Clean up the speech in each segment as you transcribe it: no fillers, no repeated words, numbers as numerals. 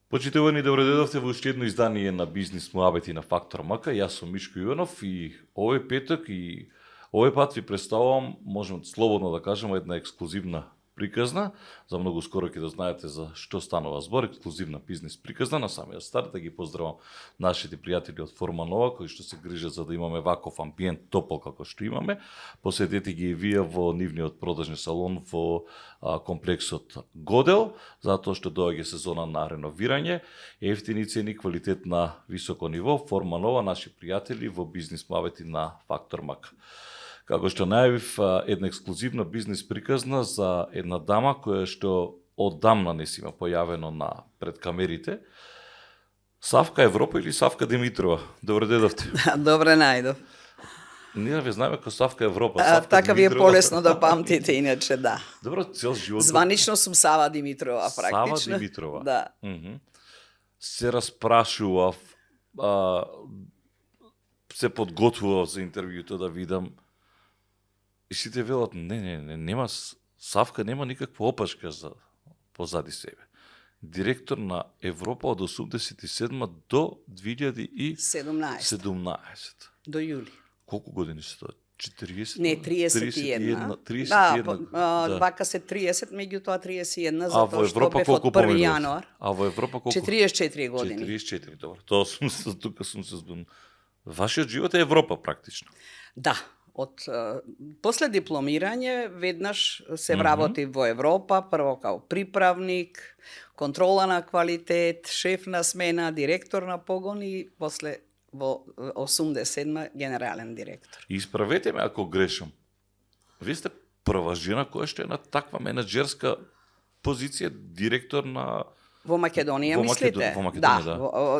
Почитувани, добредојдовте во уште едно издание на Бизнис муабети на Фактор МК. Јас сум Мишко Иванов и овој петок и овој пат ви представувам, можем слободно да кажеме, една ексклузивна приказна. За многу скоро ќе да знаете за што станува збор, ексклузивна бизнис приказна. На самиот старт да ги поздравам нашите пријатели од Форма Нова, кои што се грижат за да имаме ваков амбиент топол како што имаме. Посетете ги и вие во нивниот продажни салон во комплексот Годел, затоа што доаѓа сезона на реновирање, ефтини цени, квалитет на високо ниво. Форма Нова, наши пријатели во Бизнис муабети на Фактор МК. Како што најавив, една ексклузивна бизнис приказна за една дама која што оддамна не си има појавено на пред камерите. Савка Европа или Савка Димитрова? Добре дојдовте. Добре најдов. Ние ве знаеме како Савка Европа. Савка така ви е Димитрова. полесно да памтите, иначе да. Добро, цел живот. Званично сум Сава Димитрова, практично. Сава Димитрова. Да. Се распрашував, се подготвував за интервјуто да видам. И сите велат, нема, Савка нема никаква опашка за позади себе. Директор на Европа од 87 до 2017. До јули. Колку години се тоа? 40? Не, 31. 31. Да, вака се 30, меѓутоа 31, затоа што Европа бев од колку 1 јануар. А во Европа колку? 44 години. 44, добро. Тоа тука сум се збун. Вашиот живот е Европа практично. Да. После дипломирање веднаш се вработи во Европа, прво као приправник, контрола на квалитет, шеф на смена, директор на погон и после во 87 генерален директор. Исправете ме ако грешам. Вие сте прва жена која што е на таква менаџерска позиција, директор на Во Македонија, мислите? Во Македонија, да.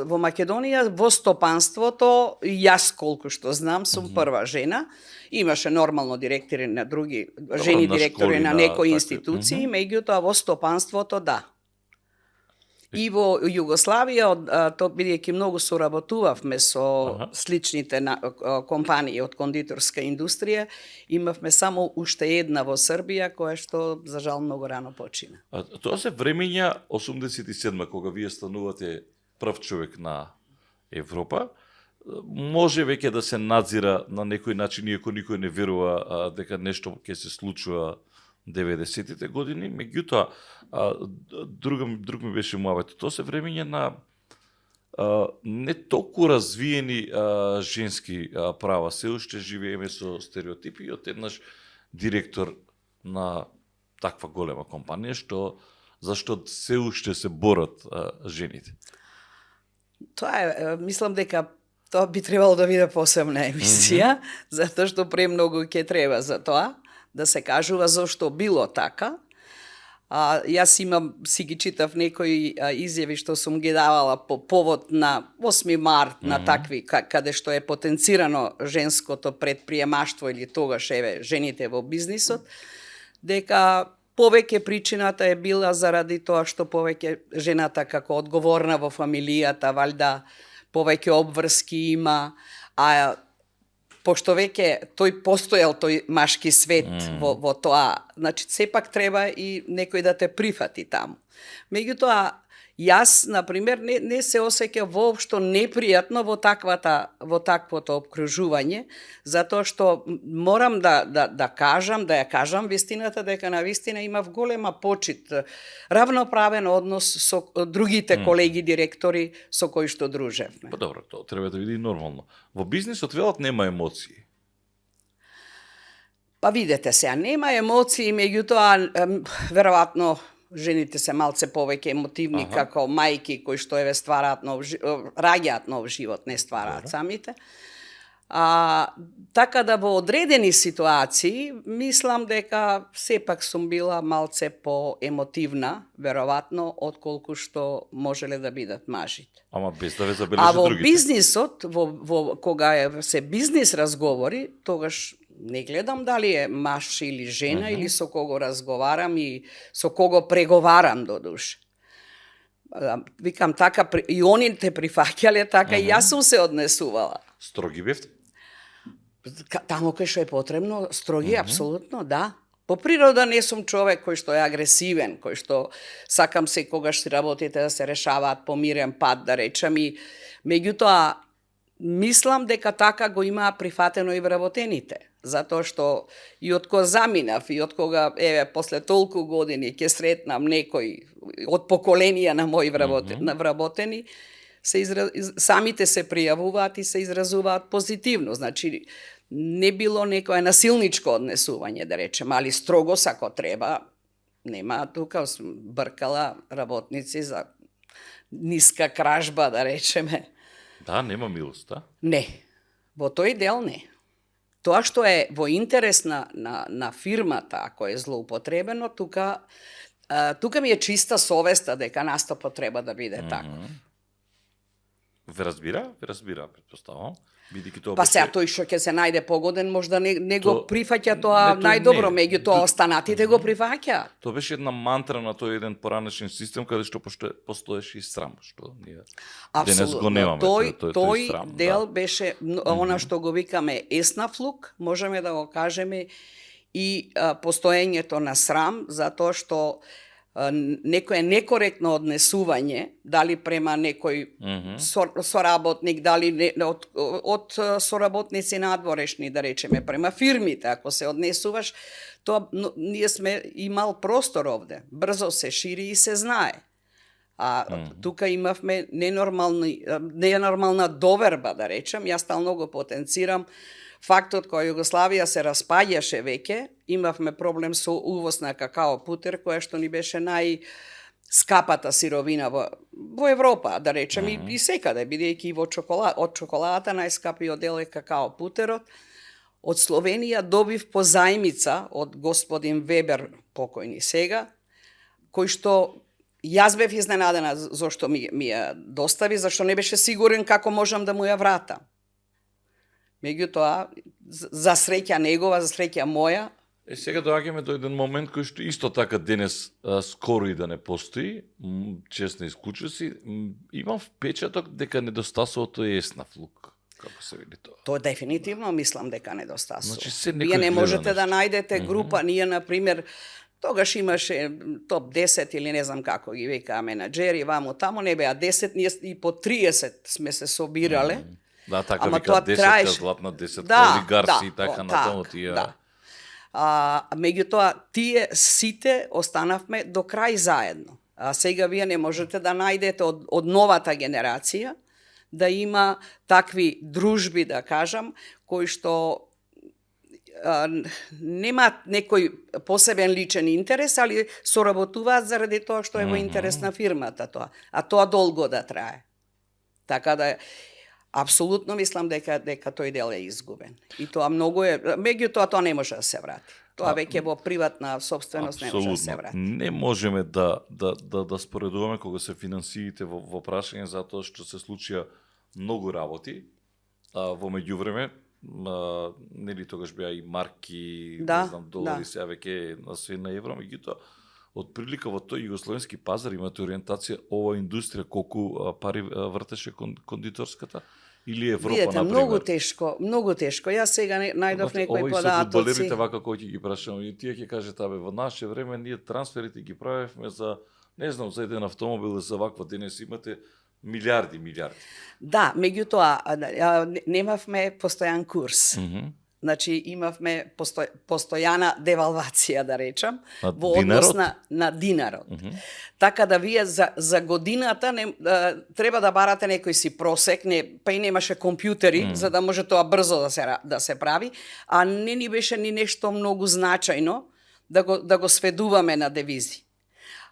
Во Македонија, во стопанството, јас колку што знам, сум прва жена. Имаше нормално директори на други, жени директори на некои институции, меѓутоа во стопанството, да. И во Југославија, тоа бидејќи многу соработувавме со сличните компании од кондиторска индустрија, имавме само уште една во Србија, која што, за жал, многу рано почина. Тоа се времења 87 кога вие станувате прв човек на Европа. Може веќе да се надзира на некој начин, иако никој не верува дека нешто ќе се случува 90-тите години, меѓутоа друг ми беше муабетот. Тоа се времење на не толку развиени женски права. Се уште живееме со стереотипи и од еднаш директор на таква голема компанија, зашто се уште се борат жените. Тоа е, мислам дека тоа би требало да биде посебна емисија, затоа што премногу ќе треба за тоа да се кажува зошто било така. Јас си ги читав некои изјави што сум ги давала по повод на 8 март на такви, каде што е потенцирано женското предприемаштво или тогаш жените во бизнисот, дека повеќе причината е била заради тоа што повеќе жената како одговорна во фамилијата, валјда повеќе обврски има, а пошто веќе тој постоел тој машки свет во тоа, значи сепак треба и некој да те прифати таму. Меѓутоа, јас, например, не се осеќам воопшто непријатно во таквото обкружување, затоа што морам да ја кажам вистината, дека на вистина имав голема почит, равноправен однос со другите колеги директори со кои што дружевме. Па добро, тоа треба да биде нормално. Во бизнисот велат нема емоции. Па видете сега, нема емоции, меѓутоа веројатно жените се малце повеќе емотивни како мајки кои што раѓаат нов живот, не ствараат самите. Така да во одредени ситуации мислам дека сепак сум била малце поемотивна, веројатно, отколку што можеле да бидат мажите. Ама без да ве забележат другите. А во бизнисот, кога се бизнис разговори, тогаш не гледам дали е маж или жена или со кого разговарам и со кого преговарам до душа. Викам така, и они те прифаќале така, и јас сум се однесувала. Строги бевте? Тамо кај што е потребно, строги, апсолутно, да. По природа не сум човек кој што е агресивен, кој што сакам секогаш си работите да се решаваат по мирен пат, да речам, и меѓутоа мислам дека така го имаа прифатено и вработените, затоа што и од кога заминав, и од кога, после толку години ќе сретнам некој од поколенија на мои вработени, самите се пријавуваат и се изразуваат позитивно. Значи, не било некое насилничко однесување, да речем, али строго ако треба. Нема тука, бркала работници за ниска кражба, да речеме. Да, нема милост, да? Не, во тој дел не. Тоа што е во интерес на фирмата, ако е злоупотребено, тука ми е чиста совеста дека настапот треба да биде таков. Ве разбира, претпоставам. Бидејќи тоа Па сега тој што ќе се најде погоден, можда не го прифаќа тоа тој најдобро, не. меѓутоа останатите го прифаќаат. Тоа беше една мантра на тој еден поранешен систем каде што постоеше и срам, што ние денес го немаме. Тој срам, дел да. беше она што го викаме еснафлук, можеме да го кажеме, и постоењето на срам, затоа што некое некоректно однесување, дали према некој соработник, дали од соработници надворешни, да речеме, према фирмите, ако се однесуваш, тоа ние сме имал простор овде. Брзо се шири и се знае. Тука имавме ненормална доверба, да речем. Јас стално го потенцирам фактот кога Југославија се распаѓаше веќе, имавме проблем со увоз на какао путер, која што ни беше најскапата сировина во Европа, да речем, и секаде, бидејќи од чоколадата најскапиот дел е какао путерот. Од Словенија добив позајмица од господин Вебер, покојни сега, кој што јас бев изненадена зашто ми ја достави, зашто не беше сигурен како можам да му ја вратам. Меѓутоа, за среќа негова, за среќа моја. Сега доаѓаме до еден момент кој што исто така денес скоро и да не постои, честно исклучуси, имам впечаток дека недостасувато е еснафлук. Како се вели тоа? Тоа дефинитивно мислам дека недостасува. Значи, Вие не можете да најдете група, ние, например, тогаш имаше топ 10 или не знам како ги викаа менаџери, вамо тамо, не беа 10, ние и по 30 сме се собирале. Да, така Ама вика тоа 10, траеше. златна 10, олигарси и така натаму тие. Да. Меѓутоа, тие сите останавме до крај заедно. А сега вие не можете да најдете од новата генерација да има такви дружби, да кажам, кои што немаат некој посебен личен интерес, али соработуваат заради тоа што е во интерес на фирмата тоа. А тоа долго да трае. Така да апсолутно мислам дека тој дел е изгубен. И тоа многу е, меѓутоа тоа не може да се врати. Тоа веќе во приватна собственост не може да се врати. Не можеме да споредуваме кога се финансиите во прашање, затоа што се случија многу работи. Во меѓувреме, нели тогаш беа и марки, не знам, долари, сега веќе на све на евро, меѓутоа од прилика во тој југословенски пазар имате ориентација ова индустрија колку пари вртеше кондиторската или Европа, видете, например? многу тешко. Јас сега најдов некои податоци. Ова и со фудбалерите вака кој ќе ги прашам, и тие ќе кажат, во наше време ние трансферите ги правевме за, не знам, за еден автомобил, за ваква, денес имате милиарди. Да, меѓутоа немавме постојан курс. Значи имавме постојана девалвација, да речам, во однос на динарот. Така да вие за годината треба да барате некој си просек, па и немаше компјутери, за да може тоа брзо да се прави, а не ни беше ни нешто многу значајно да го сведуваме на девизи.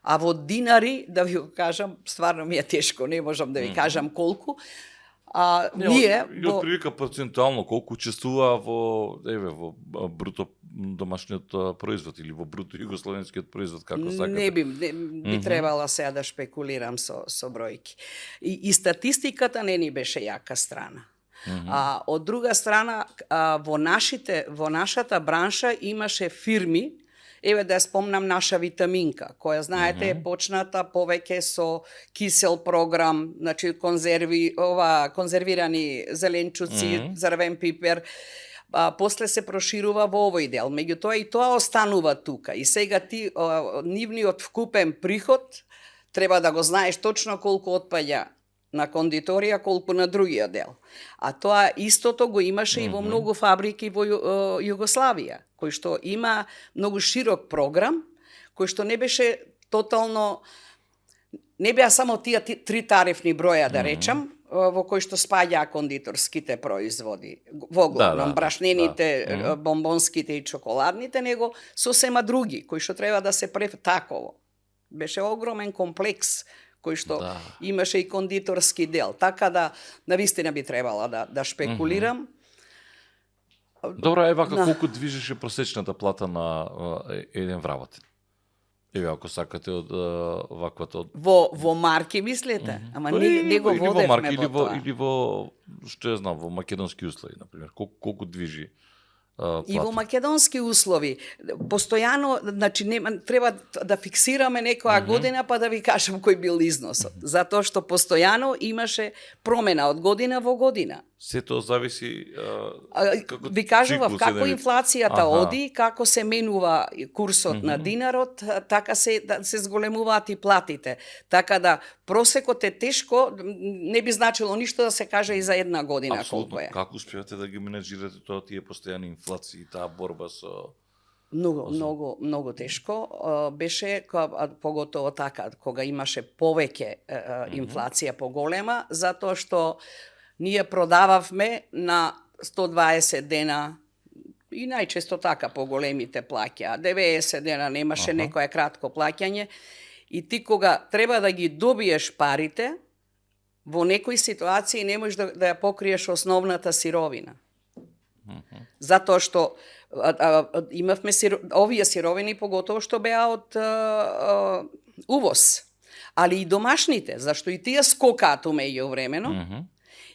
А во динари, да ви го кажам, стварно ми е тешко, не можам да ви кажам колку, ние од прилика процентуално колку учествува во бруто домашниот производ или во бруто југословенскиот производ, како сакате? Не би требала сега да шпекулирам со бројки. И статистиката не ни беше јака страна. Од друга страна, во нашата бранша имаше фирми. Еве да ја спомнам наша витаминка, која, знаете, е почната повеќе со кисел програм, значи конзервирани зеленчуци, црвен пипер, после се проширува во овој дел. Меѓутоа и тоа останува тука. И сега ти нивниот вкупен приход треба да го знаеш точно колку отпаѓа на кондиторија, колку на другиот дел. А тоа истото го имаше и во многу фабрики во Југославија, кој што има многу широк програм, кој што не беше тотално, не беа само тие три тарифни броја, да речам, во кој што спаѓаа кондиторските производи, во главном, брашнените, бомбонските и чоколадните, него сосема други, кои што треба да се таково. Беше огромен комплекс, кој што имаше и кондиторски дел. Така да, навистина би требала да шпекулирам. Добро, ева колку движеше просечната плата на еден вработен? Еве, ако сакате од ваквата... Во марки, мислите? Ама не го водевме во тоа. Или во, што ја знам, во македонски услови, например. Колку движи плата? И во македонски услови. Постојано, значи, треба да фиксираме некоја година, па да ви кажам кој бил износот. Затоа што постојано имаше промена од година во година. Се тоа зависи ви кажував како инфлацијата оди, како се менува курсот на динарот, така се зголемуваат и платите. Така да просекот е тешко, не би значило ништо да се каже и за една година колку е. Како успевате да ги менеджирате тоа тие постојани инфлации, таа борба со... Многу тешко беше, поготово така, кога имаше повеќе инфлација поголема, затоа што ние продававме на 120 дена и најчесто така поголемите плаќа. 90 дена немаше некое кратко плаќање и ти кога треба да ги добиеш парите, во некои ситуации не можеш да ја покриеш основната сировина. Затоа што имавме овие сировини поготово што беа од увоз. Али и домашните, зашто и тие скокаат меѓувремено.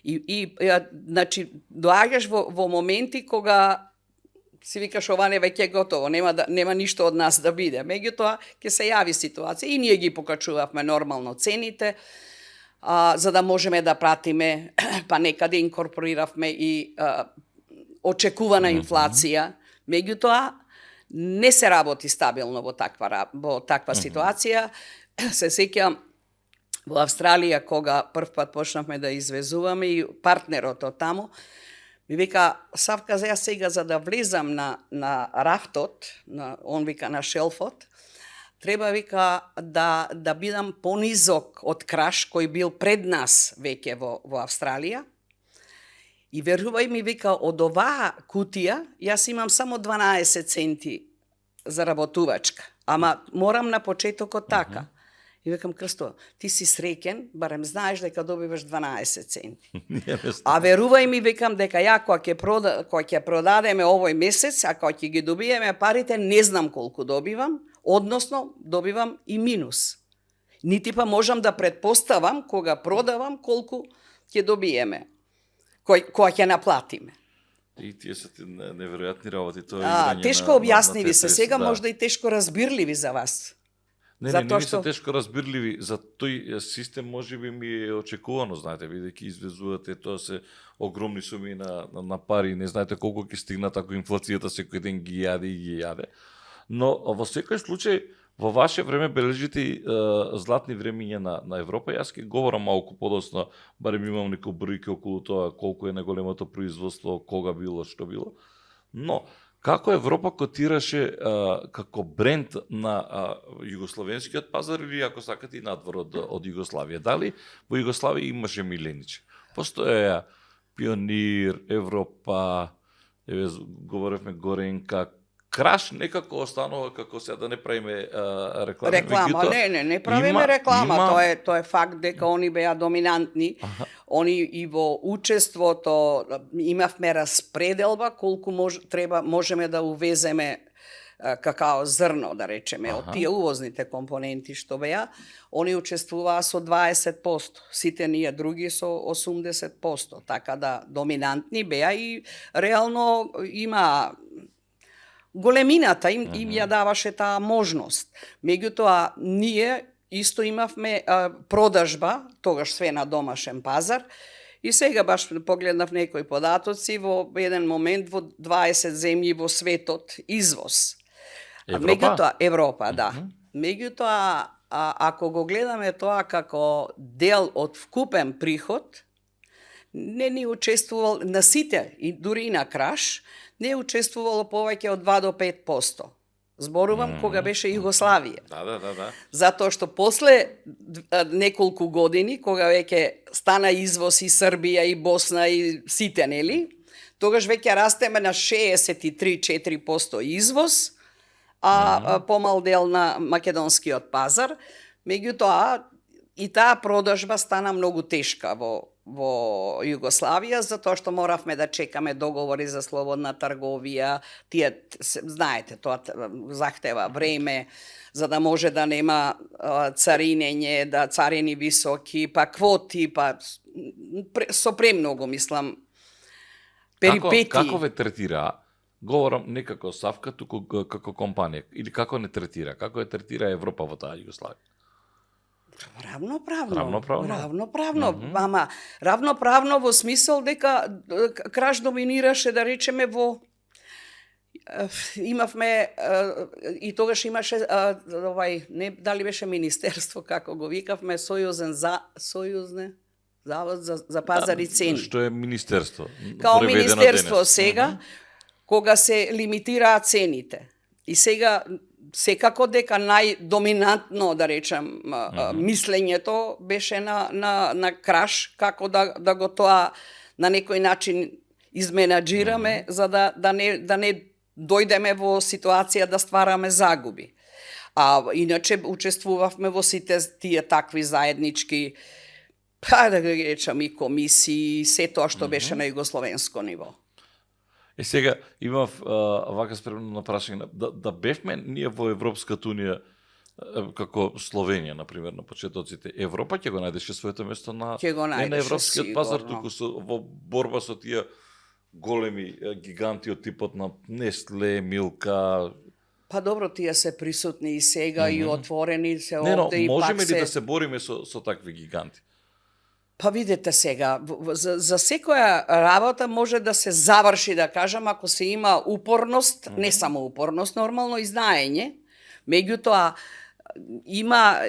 Значи, доаѓаш во моменти кога си викаш ова не веќе готово, нема ништо од нас да биде. Меѓутоа, ќе се јави ситуација и ние ги покачувавме нормално цените, за да можеме да пратиме, па некаде инкорпориравме и очекувана инфлација. Меѓутоа, не се работи стабилно во таква ситуација. Се сеќам, во Австралија, кога првпат почнавме да извезуваме и партнерот од таму, ми вика, Савка, сега за да влезам на рафтот, он вика на шелфот, треба, вика, да бидам понизок од краш кој бил пред нас веќе во Австралија. И верувај ми, вика, од оваа кутија, јас имам само 12 центи заработувачка. Ама морам на почетокот така. И викам, Крсто, ти си среќен, барем знаеш дека добиваш 12 центи. А верувај ми, викам, дека ја кога ќе продадеме овој месец, а кога ќе ги добиеме парите, не знам колку добивам, односно добивам и минус. Нити па можам да предпоставам кога продавам колку ќе добиеме, кога ќе наплатиме. И тие се неверојатни работи. Тоа тешко објаснливи се, сега можда и тешко разбирливи за вас. Не ми се тешко разбирливи, за тој систем можеби ми е очекувано, знаете, бидејќи извезувате, тоа се огромни суми на пари, не знаете колку ќе стигнат ако инфлацијата секој ден ги јаде. Но во секој случај, во ваше време бележите златни времиња на Европа. Јас ќе говорам малку подоцна, барем имам некои бројки околу тоа колку е наголемото производство, кога било, што било. Но како Европа котираше како бренд на југословенскиот пазар или ако сакате и надвор од Југославија? Дали во Југославија имаше милениче? Постоја Пионир, Европа, говоревме Горенка, Краш некако останува како се да не правиме реклама. Реклама, не правиме реклама, тоа е факт дека они беа доминантни. Они и во учеството имавме распределба колку можеме да увеземе какао зрно, да речеме, од тие увозните компоненти што беа, они учествуваа со 20%, сите ние други со 80%, така да доминантни беа и реално има големината им ја даваше таа можност. Меѓутоа, ние исто имавме продажба, тогаш све на домашен пазар, И сега баш погледнав некои податоци, во еден момент во 20 земји во светот извоз. Европа? Меѓутоа, Европа, да. Меѓутоа, ако го гледаме тоа како дел од вкупен приход, не ни учествувал на сите, и дури и на Краш, не е учествувало повеќе од 2 до 5%. Зборувам кога беше Југославија. Да. Затоа што после неколку години, кога веќе стана извоз и Србија, и Босна, и сите, нели, тогаш веќе растеме на 63-4% извоз, а помал дел на македонскиот пазар. Меѓутоа, и таа продажба стана многу тешка во Југославија, затоа што моравме да чекаме договори за слободна трговија. Тие, знаете, тоа захтева време, за да може да нема царинење, да царини високи, па квоти, па со премногу, мислам, перипетии. Како ве третира? Говорам не како Савка, туку како компанија. Или како не третира? Како е третира Европа во таа Југославија? Равноправно. Ама равноправно во смисол дека Краш доминираше, да речеме, во имавме и тогаш имаше не дали беше министерство, како го викавме, сојузне завод за пазар и цени. Што е министерство? Као министерство сега, кога се лимитираат цените. И сега секако дека најдоминантно, да речем, мислењето беше на Краш, како да го тоа на некој начин изменаджираме, за да не дојдеме во ситуација да ствараме загуби. А иначе учествувавме во сите тие такви заеднички, да ги речам, и комисии, се тоа што беше на југословенско ниво. Сега имав вака спремно на прашање, да бевме ние во Европската унија како Словенија, например, на почетоците, Европа ќе го најдеше своето место на не на европскиот пазар, туку во борба со тие големи гиганти од типот на Нестле, Милка. Па добро, тие се присутни и сега и отворени се овде и пак се. Можеме ли да се бориме со такви гиганти? Па видете сега, за секоја работа може да се заврши, да кажам, ако се има упорност, не само упорност, нормално и знаење. Меѓутоа, има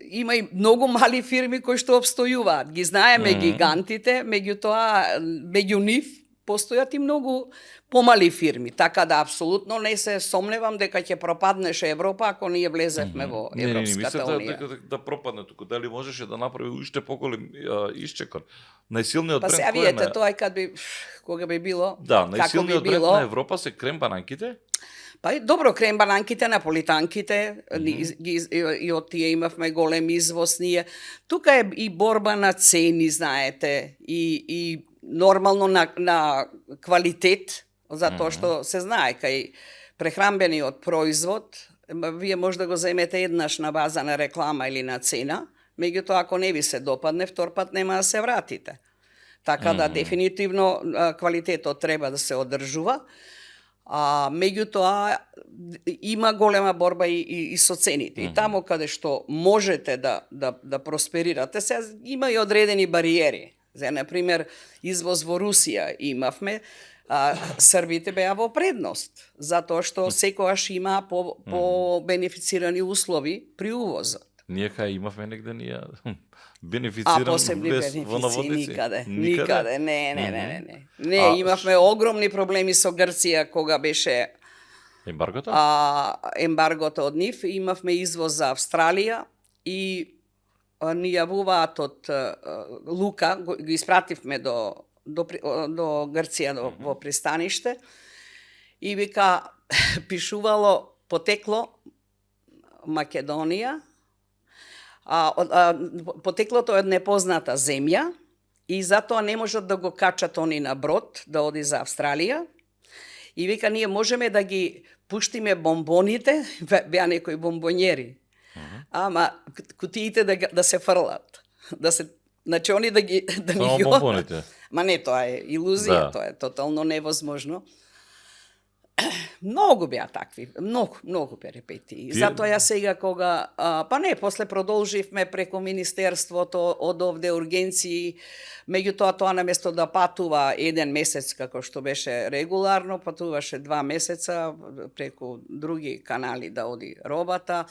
и многу мали фирми кои што обстојуваат. Ги знаеме гигантите, меѓутоа, меѓу нив постојат и многу помали фирми, така да апсолутно не се сомневам дека ќе пропаднеше Европа ако ние влезевме во Европската унија. Не, да пропадне туку, дали можеше да направи уште поголем исчекор. Најсилниот бренд кој е? Па се видите, тоа кога би било, да, најсилниот бренд на Европа се крем бананките. Па добро, крем бананките, наполитанките, и од тие имавме голем извоз ние. Тука е и борба на цени, знаете, и нормално на квалитет, затоа што се знае кај прехранбениот производ, вие може да го земете еднаш на база на реклама или на цена, меѓутоа ако не ви се допадне, втор пат нема да се вратите. Така да дефинитивно квалитетот треба да се одржува, меѓутоа има голема борба и со цените. И тамо каде што можете да просперирате, се има и одредени бариери. За например, извоз во Русија имавме, србите беа во предност, затоа што секогаш има по бенефицирани услови при увозот. Ние кај имавме негде бенефициран без во наводници? Никаде, не. Не, имавме огромни проблеми со Грција кога беше ембаргото? Ембаргото од нив, имавме извоз за Австралија и ни јавуваат од Лука, го испративме до Грција во пристаниште и вика пишувало потекло Македонија, потеклото е од непозната земја и затоа не можат да го качат они на брод да оди за Австралија и вика ние можеме да ги пуштиме бомбоните, беа некои бомбонјери, ама кутиите да се фрлат, значи они да ни ги бомбоните. Ма не, тоа е илузија, тоа е тотално невозможно. Многу беа такви, многу перипетии. Затоа ја сега кога, па не, после продолживме преку Министерството од овде ургенции, меѓутоа тоа наместо да патува 1 месец како што беше регуларно, патуваше 2 месеца преку други канали да оди робата.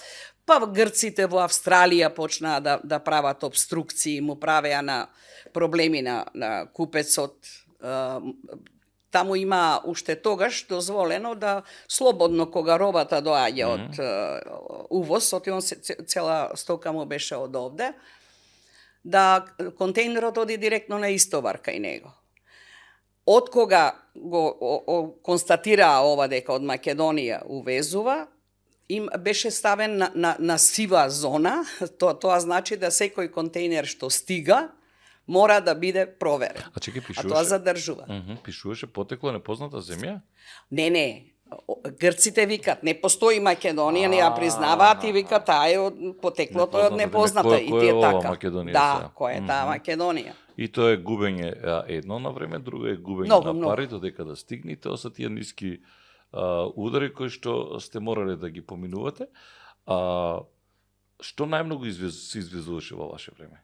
Па грците во Австралија почнаа да прават обструкции, му правеа на проблеми на купецот. Таму има уште тогаш дозволено да слободно кога робата доаѓа од увоз, отион цела стока му беше од овде, да контейнерот оди директно на истовар кај него. Од кога го констатираа ова дека од Македонија увезува, им беше ставен на сива зона, тоа значи да секој контейнер што стига, мора да биде проверен. А чекај, пишуваше... тоа задржува. Пишуваше потекло непозната земја? Не. Грците викат, не постои Македонија, не ја признаваат и викат, таа е од потеклото е од непозната. И тие така. Македонија, да, која е таа Македонија. И тоа е губење едно на време, друго е губење на пари, додека да стигне, тоа се тие ниски удари кои што сте морале да ги поминувате. Што најмногу се извезуваше во ваше време?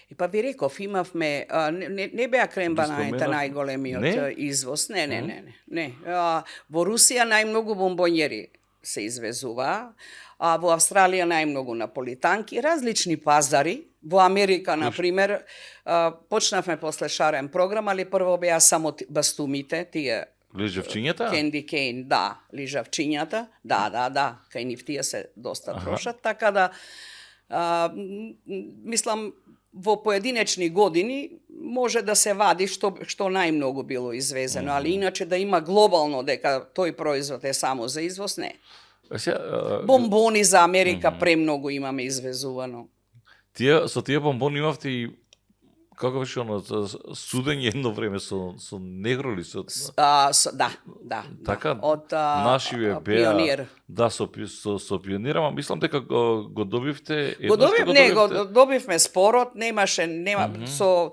И па ви реков, имавме, не беа крембанаите најголемиот извоз, не. Во Русија најмногу бомбонјери се извезуваа, а во Австралија најмногу наполитанки, различни пазари. Во Америка, например, почнавме после шарен програм, али прво беа само бастумите, тие лижавчињата? Кенди Кейн, да, лижавчињата, да, кај нив тие се доста трошат, така да, мислам, во поединечни години може да се вади што најмногу било извезено, али иначе да има глобално дека тој производ е само за извоз, не. Бомбони за Америка премногу имаме извезувано. Со тие бомбони имавте и како беше оно судење едно време со негроли да. Така, од нашиве беа Пионер. Да, со Пионер, ама мислам дека го добивте го добивме спорот, со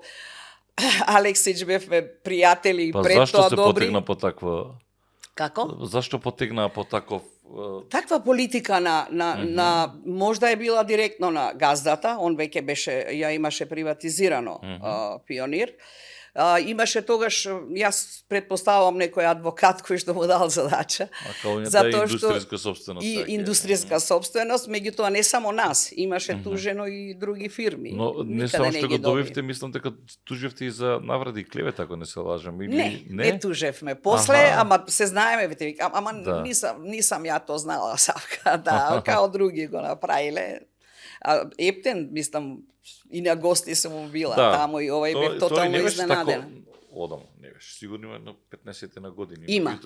Алексич бевме пријатели па, пред тоа добри. Зашто се потегна по таква? Како? Зашто потегна по таков? Таква политика на можда е била директно на газдата, он веќе беше, ја имаше приватизирано Пионир. Имаше тогаш, јас предпоставувам некој адвокат кој што му дал задача. Затоа што индустријска собственост. И индустријска собственост, меѓутоа не само нас, имаше тужено и други фирми. Но не само што го добивте, мислам дека тужевте и за навради и клевета, ако не се лажам. Не тужевме. После, ама се знаеме, ама нисам ја то знала, Савка, да, као други го направиле. Ептен, мислам, и на гости сум била таму и овај бев тотално изненадена. Одам, не беше, сигурно има 15 на години. Има.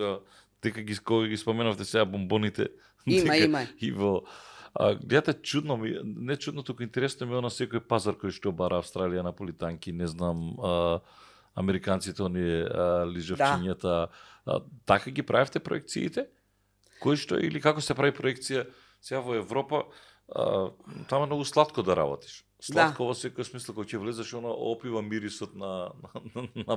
Дека ги споменавте сега бомбоните. Има. И во гледате, чудно ми, не чудно, туку интересно ми е на секој пазар кој што бара Австралија наполитанки, не знам, американците, оние лижавчињата. Така ги правевте проекциите? Кој што или како се прави проекција сега во Европа? Тама многу сладко да работиш. Сладко во секој смисла, кога ќе влезеш, она опива мирисот на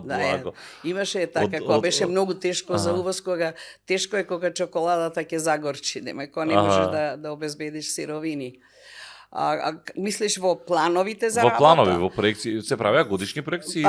благо. Имаше така, кога беше многу тешко за увоз, кога тешко е кога чоколадата ќе загорчи, кога не можеш да обезбедиш сировини. Мислиш во плановите за работа? Во планови, во проекции, се правеа годишни проекции?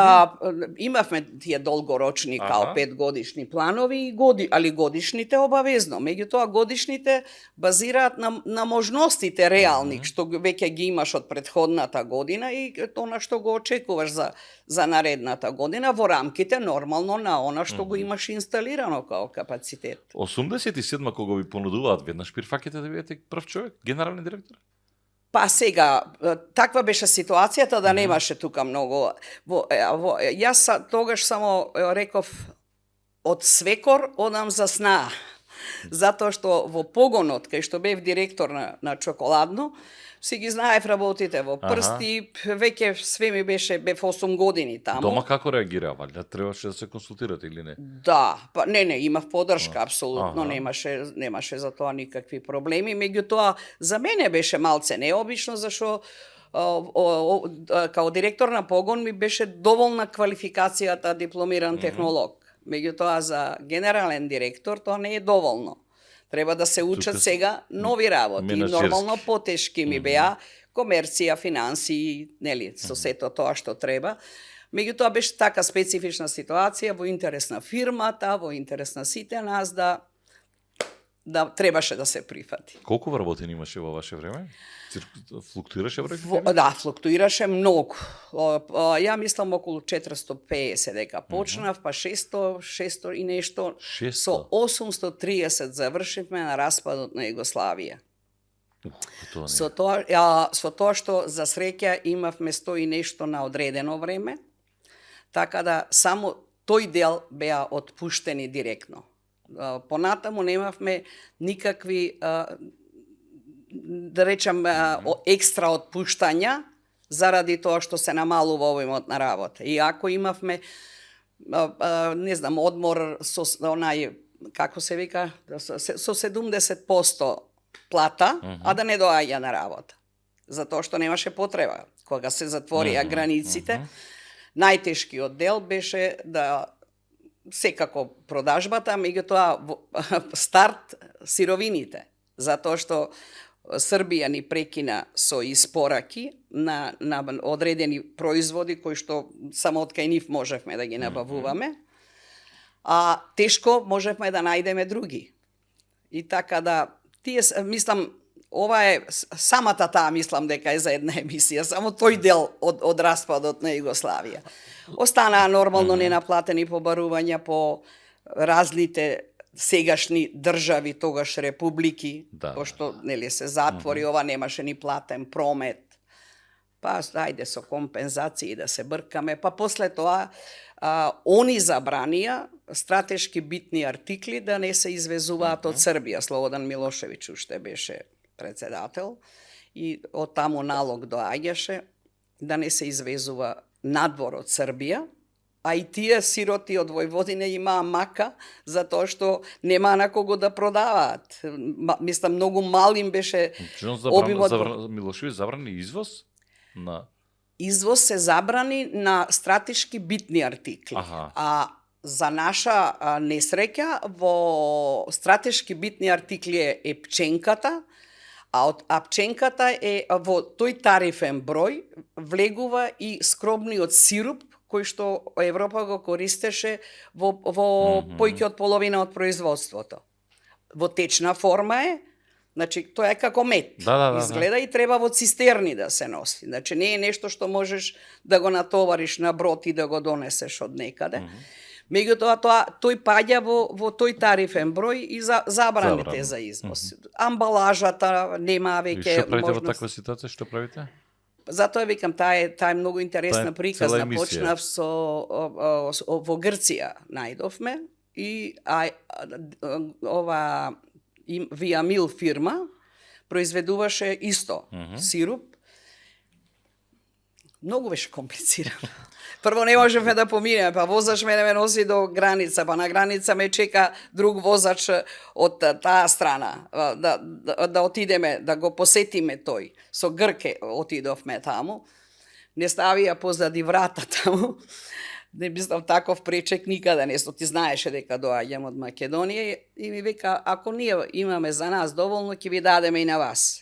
Имавме тие долгорочни, као 5 годишни планови, али годишните обавезно. Меѓутоа, годишните базираат на можностите реални, што веќе ги имаш од претходната година и тоа што го очекуваш за наредната година, во рамките нормално на она што го имаш инсталирано као капацитет. 87 кога ви понудуваат, веднаш прифаќате да бидете прв човек, генерални директор? Па сега, таква беше ситуацијата да немаше тука многу. Јас тогаш само реков, од свекор одам за сна. Затоа што во погонот, кај што бев директор на чоколадно, си ги знаев работите во прсти, веќе све ми беше, бев 8 години таму. Дома како реагираа? Валјда требаше да се консултирате или не? Да, па не, имав подршка, апсолутно, немаше за тоа никакви проблеми, меѓутоа за мене беше малце необично, зашто као директор на погон ми беше доволна квалификацијата дипломиран технолог. Меѓутоа, за генерален директор тоа не е доволно. Треба да се учат Тука сега нови работи. И менаџерски. нормално потешки ми беа комерција, финансии, нели, со сето тоа што треба. Меѓутоа беше така специфична ситуација во интерес на фирмата, во интерес на сите нас да требаше да се прифати. Колку вработени имаше во ваше време? Флуктуираше број? Да, флуктуираше многу. Ја мислам околу 450 дека почнав, па 600 и нешто. 600? Со 830 завршивме на распадот на Југославија. Тоа не. Со тоа што за среќа имавме 100 и нешто на одредено време, така да само тој дел беа отпуштени директно. Понатаму немавме никакви, да речам, екстра отпуштања заради тоа што се намалува обимот на работа. И ако имавме, не знам, одмор со онај, како се вика, со 70% плата, а да не доаѓа на работа. Затоа што немаше потреба. Кога се затворија границите, најтешкиот дел беше да секако продажбата, меѓутоа старт сировините, затоа што Србија ни прекина со испораки на одредени производи кои што само од кај нив можевме да ги набавуваме, а тешко можевме да најдеме други. И така да, мислам, ова е, самата таа мислам дека е за една емисија, само тој дел од распадот на Југославија. Останаа нормално ненаплатени побарувања по разните сегашни држави, тогаш републики, пошто нели се затвори, ова немаше ни платен промет. Па ајде со компензации да се бркаме, па после тоа они забранија стратешки битни артикли да не се извезуваат од Србија. Слободан Милошевиќ уште беше председател и од таму налог доаѓаше да не се извезува надвор од Србија, а и тие сироти од Војводина имаа мака затоа што нема на кого да продаваат. Мислам, многу мал им беше обимот. Милошевиќ забрани извоз на... Извоз се забрани на стратешки битни артикли. А за наша несреќа во стратешки битни артикли е пченката, а од пченката е во тој тарифен број влегува и скробниот сируп кој што Европа го користеше во појќе од половина од производството. Во течна форма е, значи тоа е како мед. Изгледа и треба во цистерни да се носи. Значи не е нешто што можеш да го натовариш на брод и да го донесеш од некаде. Меѓутоа тој паѓа во тој тарифен број и забраните за извоз. Амбалажата нема веќе можност. И што правите во таква ситуација, што правите? Затоа викам, таа е многу интересна приказна. Почнав во Грција најдовме и ова Виамил фирма произведуваше исто сируп. Многу беше комплицирано. Прво не можевме да поминеме, па возач ме носи до граница, па на граница ме чека друг возач од таа страна, да отидеме, да го посетиме тој. Со Грке отидовме таму, не ставија позади врата таму, не мислам таков пречек никаде не, ти знаеше дека доаѓам од Македонија и ми вика, ако ние имаме за нас доволно, ќе ви дадеме и на вас.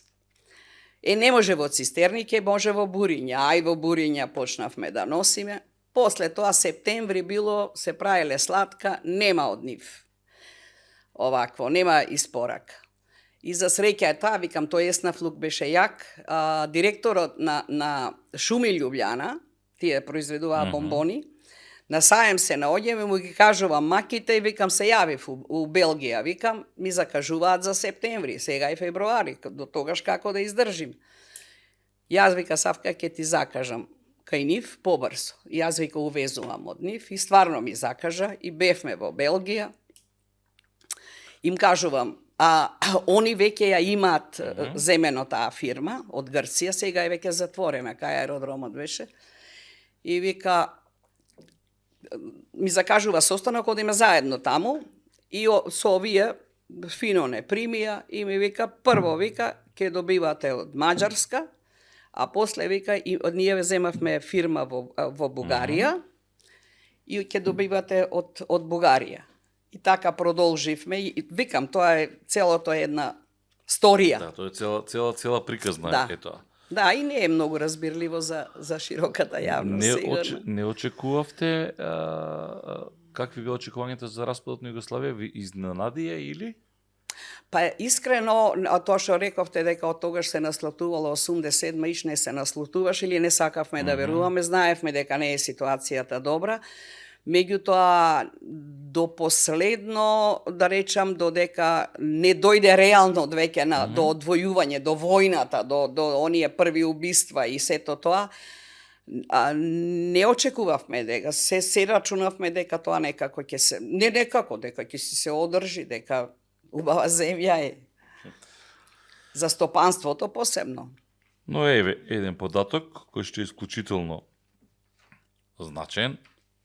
Не може во цистерни, ќе може во буриња, ај во буриња почнавме да носиме. После тоа септември било, се правеле сладка, нема од нив. Овакво, нема испорак. И за среќа е таа, викам, тој Еснафлук беше јак. Директорот на Шуми Љубљана, тие произведуваа бомбони, на саем се наоѓаме, му ги кажувам маките и викам се јавив у Белгија, викам, ми закажуваат за септември, сега и февруари, до тогаш како да издржим. Јас вика, Савка, ќе ти закажам кај нив побрзо. Јас вика увезувам од нив и стварно ми закажа и бевме во Белгија. Им кажувам, они веќе ја имаат земено таа фирма од Грција, сега е веќе затворена, кај аеродромот беше. И вика, ми закажува состанок, одиме заедно таму и со овие фино не примија и ми вика, прво вика, ќе добивате од Маđарска, а после вика, и од ние земавме фирма во Бугарија и ќе добивате од Бугарија. И така продолживме и викам тоа е целото е една сторија. Да, тоа е цела приказна Да. е тоа. Да, и не е многу разбирливо за широката јавност, сигурно. Не очекувавте какви беа очекувањата за распадот на Југославија? Ви изненадија или? Па искрено, тоа што рековте дека од тогаш се наслутувало 87-ма, иш не се наслутуваш или не сакавме да веруваме, знаевме дека не е ситуацијата добра. Меѓутоа, до последно, да речам, додека не дојде реално веќе до одвојување, до војната, до оние први убиства и сето тоа, не очекувавме дека, се рачунавме дека тоа некако ќе се, дека ќе се одржи, дека убава земја е. За стопанството посебно. Но еве, еден податок кој што е исклучително значен.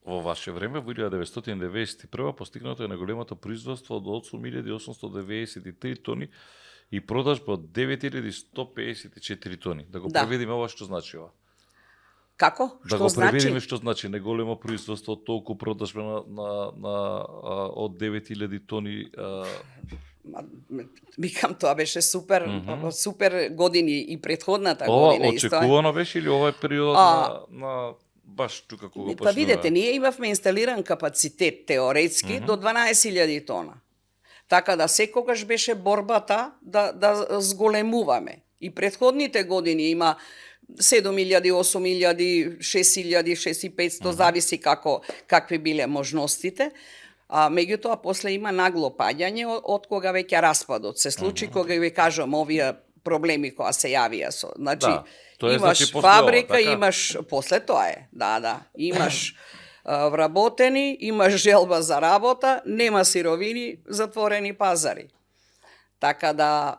Во ваше време, во 1991 постигнато е најголемото производство од 8893 тони и продажба од 9154 тони. Да го преведиме ова што значи ова. Како? Да што го значи? преведиме што значи најголемо производство од толку продажба од 9000 тони. Викам, тоа беше супер, супер години и претходната ова година. Ова очекувано беше или ова е период на баш тука кога почнува? Па видете, ние имавме инсталиран капацитет теоретски до 12.000 тона. Така да секогаш беше борбата да зголемуваме. И претходните години има 7.000, 8.000, 6.000, 6.500, зависи какви биле можностите. Меѓутоа, после има нагло паѓање од кога веќе распадот се случи, кога ви кажам овие проблеми кои се јавија со. Значи, имаш фабрика, имаш после тоа е. Да. Имаш вработени, имаш желба за работа, нема сировини, затворени пазари. Така да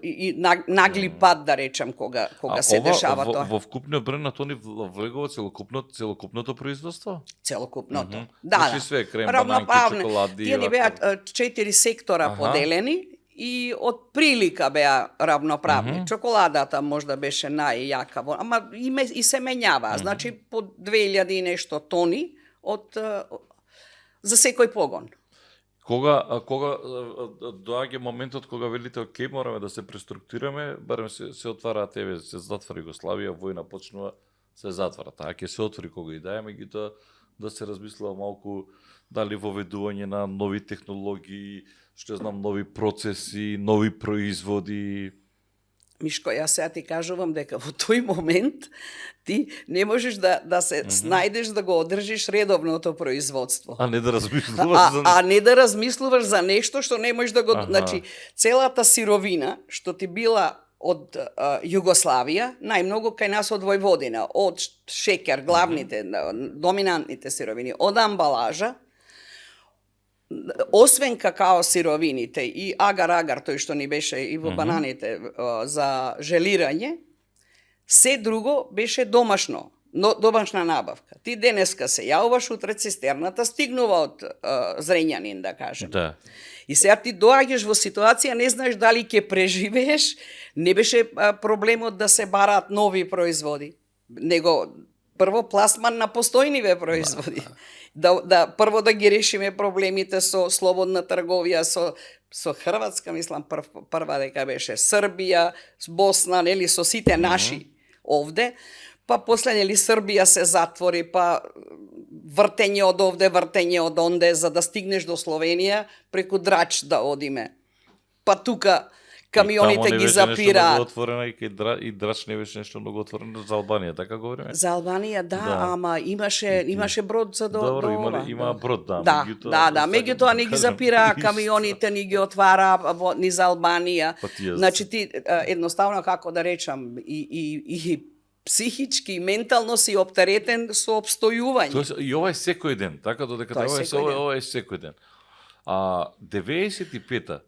и нагли пад, да речам, кога се дешава тоа. Во вкупниот број на тони влегува целокупното производство? Целокупното. Да. Све, крем, бананки, чоколади. Тие ни беа 4 сектора поделени и од прилика беа равноправни. Чоколадата можда беше најјака, ама и се менјава. Значи по 2000 и нешто тони за секој погон. Кога доаѓа моментот кога велите окей, мораме да се преструктурираме, барем се отвараат еве, се затвора Југославија, војна почнува, се затвара. Таа ќе се отвори кога и дае, меѓутоа да се размислува малку дали воведување на нови технологии, што знам, нови процеси, нови производи. Мишко, јас сега ти кажувам дека во тој момент ти не можеш да се снајдеш да го одржиш редовното производство. А не да размислуваш за не да размислуваш за нешто што не можеш да го... Значи, целата сировина што ти била од Југославија, најмногу кај нас од Војводина, од шеќер, главните, доминантните сировини, од амбалажа, освен какао сировините и агар-агар, тој што ни беше и во бананите за желирање, се друго беше домашно, домашна набавка. Ти денеска се јавуваш, утре цистерната стигнува од Зрењанин, да кажем. Да. И сега ти доаѓаш во ситуација, не знаеш дали ќе преживееш, не беше проблемот да се бараат нови производи, него прво пласман на постојниве производи. Прво да ги решиме проблемите со слободна трговија, со Хрватска, мислам, прва дека беше Србија, Босна, нели, со сите наши овде, па после, нели, Србија се затвори, па вртење од овде, вртење од онде, за да стигнеш до Словенија, преку Драч да одиме. Па тука камионите ги запираат. И Драч не беше нешто многу отворено за Албанија, така говориме? За Албанија, да, ама имаше брод за Добро, има брод, да. Да, меѓутоа не ги запира камионите, не ги отвара низ Албанија. Значи ти едноставно, како да речам, и психички, ментално си оптеретен со обстојување. Тоест, и ова е секој ден, така додека ова е секој ден. 95-та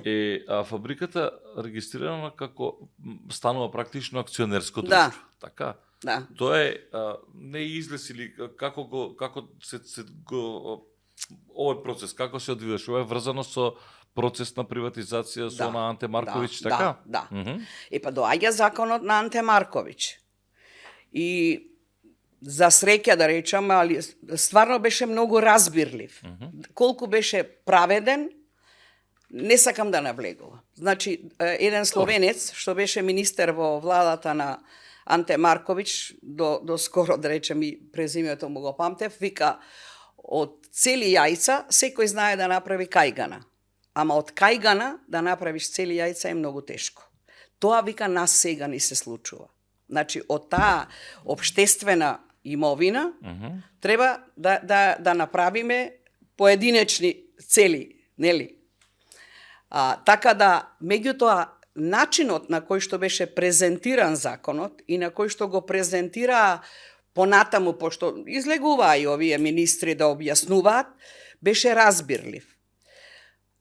е фабриката регистрирана како станува практично акционерско друштво. Така? Да. Тоа е не излесили како се овој процес како се одвиваш, ова е врзано со процес на приватизација со на Анте Марковиќ, така? Да. Па доаѓа законот на Анте Марковиќ. И за среќа да речам, али стварно беше многу разбирлив. Колку беше праведен, не сакам да навлегувам. Значи, еден словенец, што беше министер во владата на Анте Марковиќ, до скоро, да речем, и презимето му го памтев, вика, од цели јајца, секој знае да направи кајгана. Ама од кајгана да направиш цели јајца е многу тешко. Тоа, вика, нас сега ни се случува. Значи, од таа општествена имовина, треба да направиме поединечни цели, нели? Така да, меѓутоа, начинот на кој што беше презентиран законот и на кој што го презентира понатаму, пошто излегуваа и овие министри да објаснуваат, беше разбирлив.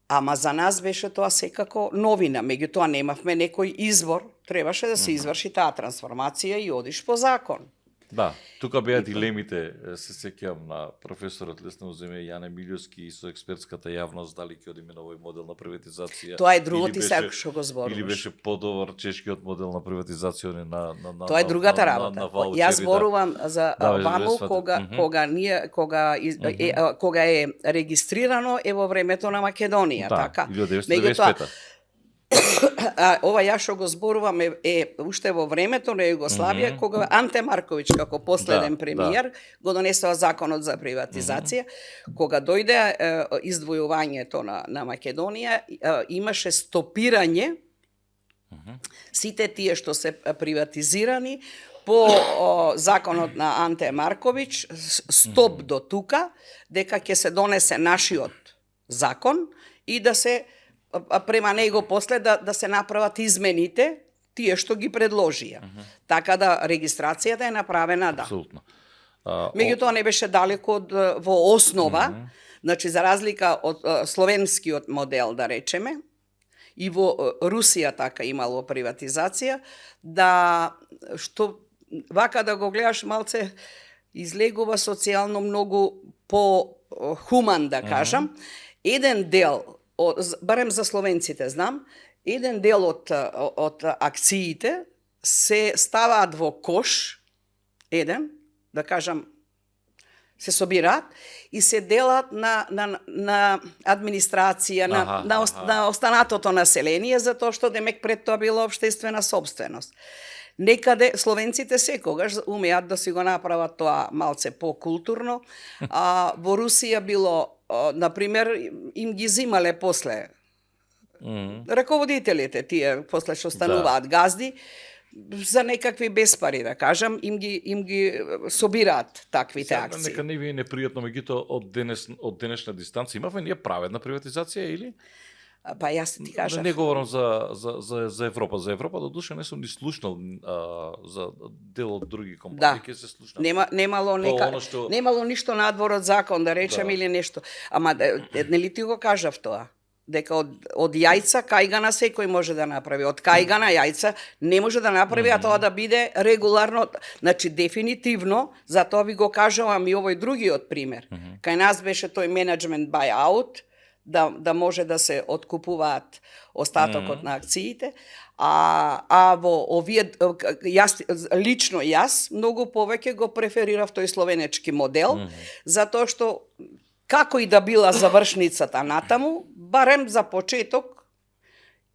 Ама за нас беше тоа секако новина, меѓутоа немавме некој избор, требаше да се изврши таа трансформација и одиш по закон. Да, тука беа дилемите, се сеќавам на професорот Лесно земе Јане Милјовски и со експертската јавност дали ќе одиме на овој модел на приватизација. Тоа е друго, ти сега што го зборуваш. Или беше подобар чешкиот модел на приватизација на тоа е другата работа. Јас зборувам за ваму кога е регистрирано е во времето на Македонија, така. 1995. Ова ја што го зборувам е уште во времето на Југославија, кога Анте Марковиќ како последен премиер го донесува законот за приватизација, кога дојде издвојувањето на Македонија, имаше стопирање сите тие што се приватизирани по законот на Анте Марковиќ, стоп до тука, дека ќе се донесе нашиот закон и да се према него после да се направат измените, тие што ги предложија. Така да регистрацијата е направена, да. Апсолутно. Меѓутоа не беше далеко во основа, значи за разлика од словенскиот модел, да речеме, и во Русија така имало приватизација, да што вака да го гледаш малце излегува социјално многу по-хуман, да кажам. Еден дел, барем за словенците знам, еден дел од акциите се ставаат во кош, да кажам, се собираат и се делат на администрација, на останатото население, затоа што демек пред тоа била општествена собственост. Некаде словенците секогаш умеат да си го направат тоа малце по-културно, а во Русија било, например, им ги зимале после раководителите, тие после што стануваат газди, за некакви безпари, да кажам, им ги собираат таквите акции. Нека не ви е непријатно, меѓутоа од денешна дистанца имавме ние праведна приватизација или? Па јас ти кажав. Не говорам за Европа. За Европа до душа не сум ни слушнал за дел од други компании, ќе се слушнал. Немало ништо надвор од закон, да речем, или нешто. Ама нели ти го кажав тоа? Дека од јајца кајгана секој може да направи. Од кајгана јајца не може да направи, а тоа да биде регуларно. Значи, дефинитивно, затоа ви го кажувам и овој другиот пример. Кај нас беше тој менеджмент buy-out, да може да се откупуваат остатокот на акциите, а во овие, лично јас, многу повеќе го преферирав тој словенечки модел, затоа што како и да била завршницата натаму, барем за почеток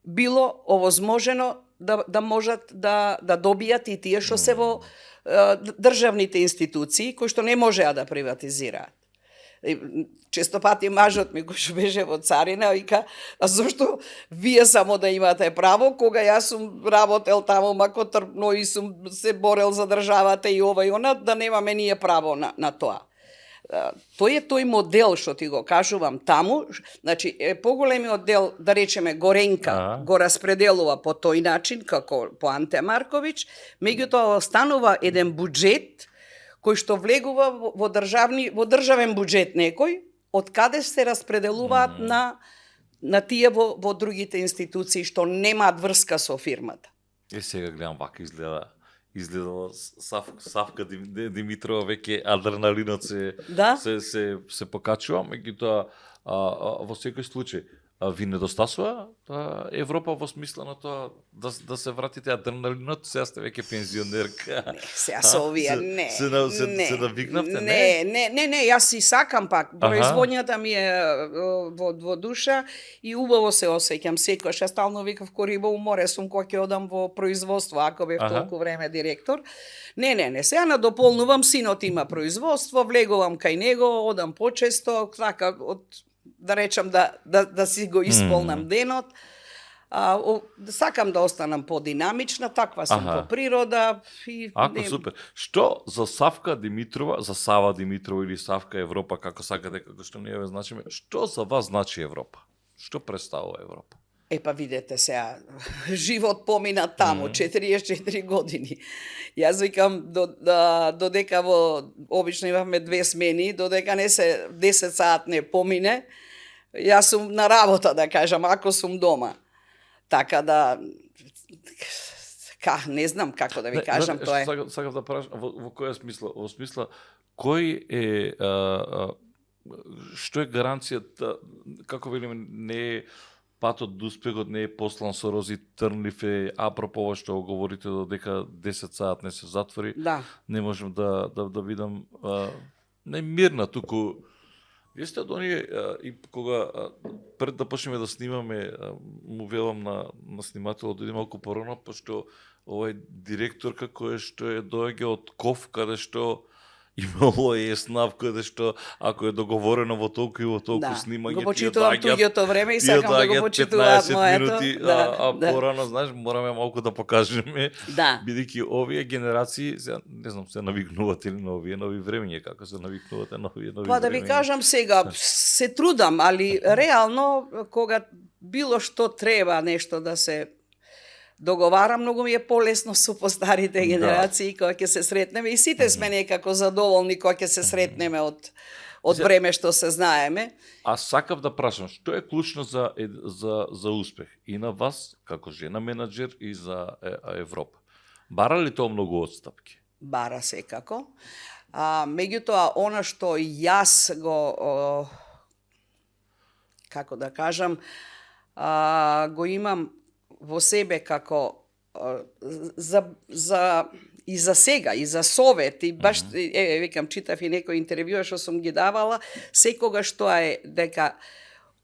било овозможено да можат да добијат и тие што се во државните институции, кои што не можеа да приватизираат. Често пати мажот ми, кој што беше во царина, вика, а зошто вие само да имате право, кога јас сум работел таму макотрпно и сум се борел за државата и ова и она, да немаме ние право на тоа. Тој е тој модел што ти го кажувам таму, значи поголемиот дел, да речеме Горенка, го распределува по тој начин, како по Анте Марковиќ, меѓутоа останува еден буџет кој што влегува во државен буџет некој, од каде се распределуваат на тие во другите институции што немаат врска со фирмата. Сега гледам вака изгледа Савка Димитрова, веќе адреналинот се покачува, меѓутоа во секој случај ви недостасува Европа во смисла на тоа да се вратите адреналинот, сега сте веќе пензионерка. Не, сега со овие, не. Се навикнавте, не? Не, јас си сакам пак. Производњата ми е во душа и убаво се осеќам секогаш. Јас стално викав ко риба у море сум кога ќе одам во производство, ако бев толку време директор. Не, сега надополнувам, синот има производство, влегувам кај него, одам почесто, така, да речам да си го исполнам денот. Сакам да останам подинамична, таква сум по природа. Супер. Што за Савка Димитрова, за Сава Димитрова или Савка Европа, како сакате, како што ние ве значиме, што за вас значи Европа? Што представува Европа? Епа видете сега, живот помина таму, 44 години. Јас викам, додека обично имавме 2 смени, додека не се 10 саат не помине, јас сум на работа, да кажам, ако сум дома. Така да, не знам како да ви кажам, тоа е. Сакав да прашам, во која смисла? Во смисла, кој е, што е гаранцијата, како велиме, не е патот до успехот не е послан со рози трнлив е, апропо ова што говорите додека 10 саат не се затвори, не можем да видам не мирна, туку вие сте од оние и кога пред да почнеме да снимаме, му велам на снимателот да иде малку порано, пошто овај директорка која што е доаѓа од КОФ, каде што имало е снав каде што ако е договорено во толку и во толку снимање, го почитувам туѓото време и сакам да го почитуваат моето. Минути, порано, знаеш, мораме малку да покажеме, бидејќи овие генерации, не знам, се навикнувате ли на овие нови времења, како се навикнувате на овие нови времења? Па да ви кажам сега, се трудам, али реално, кога било што треба нешто да се договара, многу ми е полесно со постарите генерации кога ќе се сретнеме и сите сме некако задоволни кога ќе се сретнеме од време што се знаеме. А сакав да прашам, што е клучно за успех и на вас како жена менаџер и за Европа? Бара ли тоа многу отстапки? Бара секако. Меѓутоа, она што јас го како да кажам, го имам во себе како и за сега, и за совет, и баш, викам, читав и некои интервјуа што сум ги давала, секогаш тоа е дека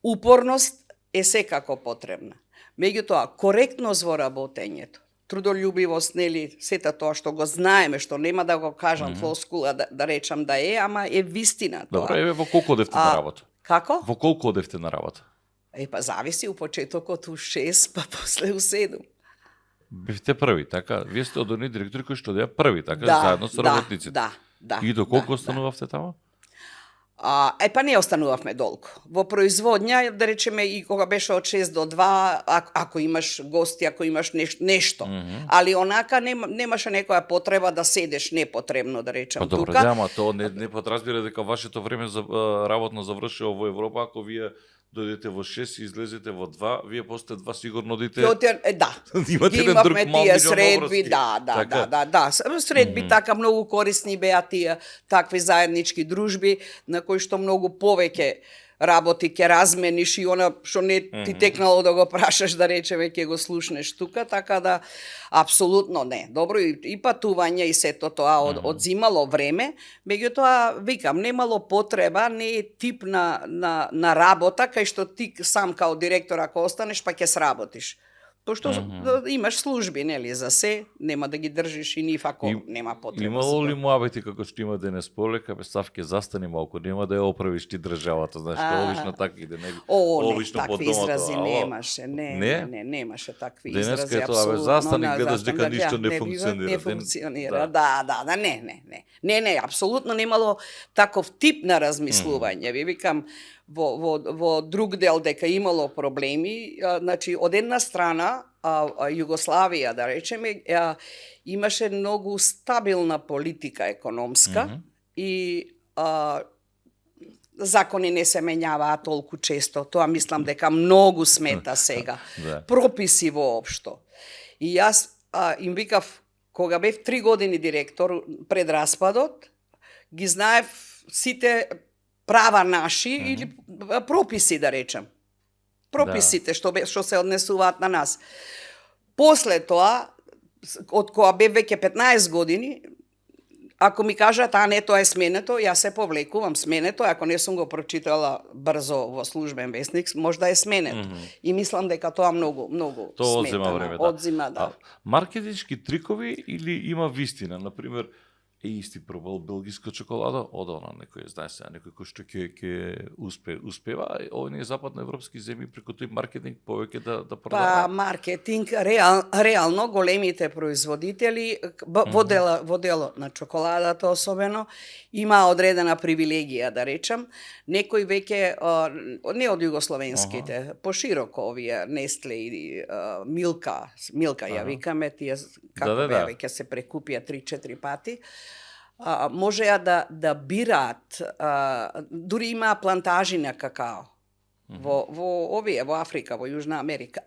упорност е секако потребна. Меѓутоа, коректност во работењето, трудолюбивост, нели, сета тоа што го знаеме, што нема да го кажам флоскула, да речам да е, ама е вистина тоа. Добре, во колку одевте на работа? Како? Во колку одевте на работа? Па зависи у почетокот у 6, па после у 7. Бевте први, така? Вие сте од оние директори кои што одеа први, така? Заедно со работниците. Да. И до колку останувавте тама? Па не останувавме долго. Во производња, да речеме, и кога беше од 6 до 2, ако имаш гости, ако имаш нешто. Али онака немаше некоја потреба да седеш непотребно, да речем, тука. Па добре, ама тоа не подразбира дека вашето време за работно завршува во Европа, ако вие дојдете во 6 и излезете во 2, вие после 2 сигурно одите... Да, имате еден друг тие средби, да. Средби така многу корисни беа тие такви заеднички дружби, на кои што многу повеќе работи ќе размениш и она што не ти текнало да го прашаш, да речеме, ќе го слушнеш тука, така да апсолутно не. Добро, и патување и сето тоа одзимало време, меѓутоа, викам, немало потреба, не е тип на работа, кај што ти сам као директор, ако останеш, па ќе сработиш. Пошто имаш служби, нели, за се, нема да ги држиш и нив ако нема потреба. Имало ли муабети како што има денес полека, бе Савке застани малку, нема да ја оправиш ти државата, знаеш, тоа обично така иде, не. Не, такви изрази немаше, немаше такви изрази, апсолутно. Денеска е тоа, бе застани, гледаш дека ништо не функционира. Не функционира, да, не, апсолутно немало таков тип на размислување. Ви викам, во друг дел дека имало проблеми, значи од една страна Југославија, да речеме, имаше многу стабилна политика економска и закони не се менјаваа толку често. Тоа мислам дека многу смета сега. Прописи воопшто. И јас им викав, кога бев 3 години директор пред распадот, ги знаев сите права наши или прописи, да речем. прописите што се однесуваат на нас. После тоа, од кога бев веќе 15 години, ако ми кажат, не, тоа е сменето, јас се повлекувам сменето, ако не сум го прочитала брзо во службен весник, можда е сменето. И мислам дека тоа многу Тоа смета. одзема време, да. Одзема, да. Маркетички трикови или има вистина? Например, исти пробал белгиска чоколада, одона некој, знае се, некој кој што ќе успева, овие западноевропски земји преку тој маркетинг повеќе да продава. Па маркетинг, реално големите производители во делот на чоколадата особено има одредена привилегија, да речам. Некои веќе не од југословенските, пошироко овие Нестле и Милка ја викаме, тие како беа веќе се прекупија 3-4 пати. Можеа да бираат, дури имаа плантажи на какао во Африка, во Јужна Америка.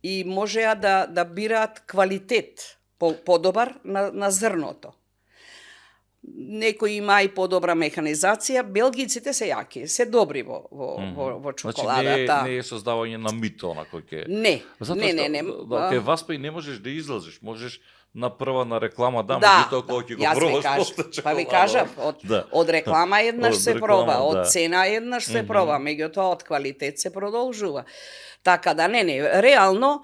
И можеа да бираат квалитет подобар на зрното. Некои има и подобра механизација, белгиците се јаки, се добри во чоколадата. Значи не е создавање на мито на кој ќе. Не. Кај васпа и не можеш да излазиш, можеш на прва на реклама меѓутоа кога ќе го пробаш после чоколада. Па ви кажав, од реклама еднаш се проба, од цена еднаш се проба, меѓутоа од квалитет се продолжува. Така да не, реално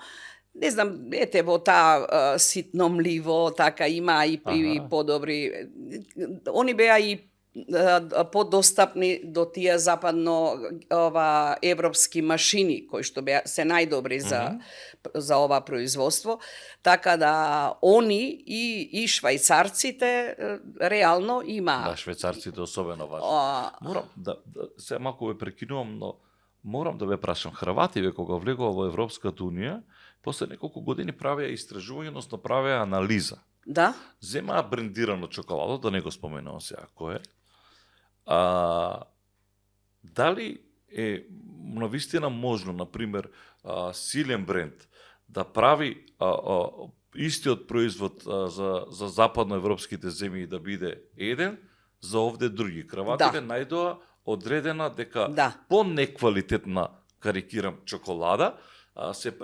не знам, ете во таа ситно мливо, така има и подобри. Они беа и подостапни до тие западно европски машини кои што беа се најдобри за ова производство, така да они и швајцарците реално има. Да, швајцарците особено важни. Морам се малку ве прекинувам, но морам да ве прашам, Хрвативе кога влегува во Европската унија, после неколку години правеа истражување, односно правеа анализа. Да. Земаа брендирано чоколадо, да не го споменувам сега кој е. Дали е навистина можно, например, силен бренд да прави истиот производ за западноевропските земји да биде еден, за овде други. Хрватите најдоа одредена дека по-неквалитетна, карикирам, чоколада,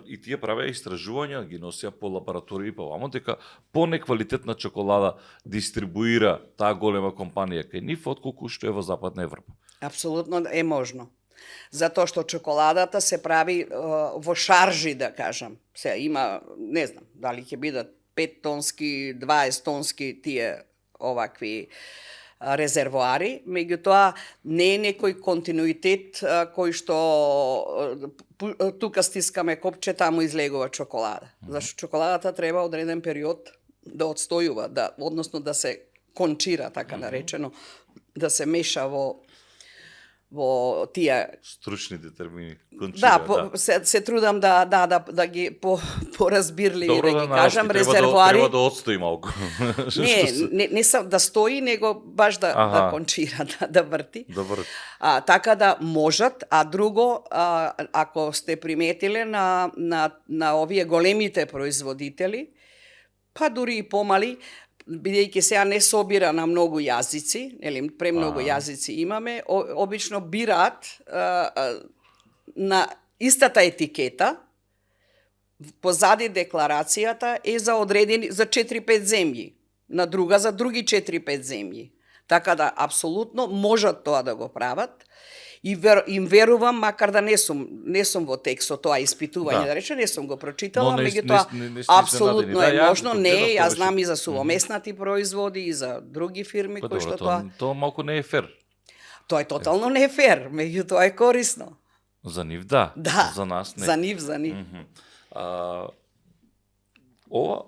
и тие правеа истражувања, ги носеа по лаборатории по вамо, дека по-неквалитетна чоколада дистрибуира таа голема компанија кај нив, отколку што е во Западна Европа. Апсолутно е можно. Затоа што чоколадата се прави во шаржи, да кажам. Се има, не знам, дали ќе бидат 5 тонски, 20 тонски тие овакви резервоари, меѓутоа не е некој континуитет кој што тука стискаме копче, таму излегува чоколада. Зашто чоколадата треба одреден период да одстојува, односно да се кончира, така наречено, да се меша во тие стручните термини. Кончира, се трудам да ги поразбирливи да ги кажам, резервоари. Треба да отстои малку. Не да стои, него баш да кончира, да врти. Да врти. Така да можат, друго, ако сте приметиле на овие големите производители, па дури и помали, бидејќи сега не собира на многу јазици, премногу јазици имаме, обично бираат на истата етикета, позади декларацијата е за одредени за 4-5 земји, на друга за други 4-5 земји. Така да апсолутно можат тоа да го прават. И им верувам, макар да не сум во текстот тоа испитување, да речем, не сум го прочитала, меѓутоа апсолутно е можно, јас знам и за сувомеснати производи и за други фирми кои што тоа. Тоа малку не е фер. Тоа е тотално не е фер, меѓутоа е корисно. За нив да, за нас не. За нив. Ова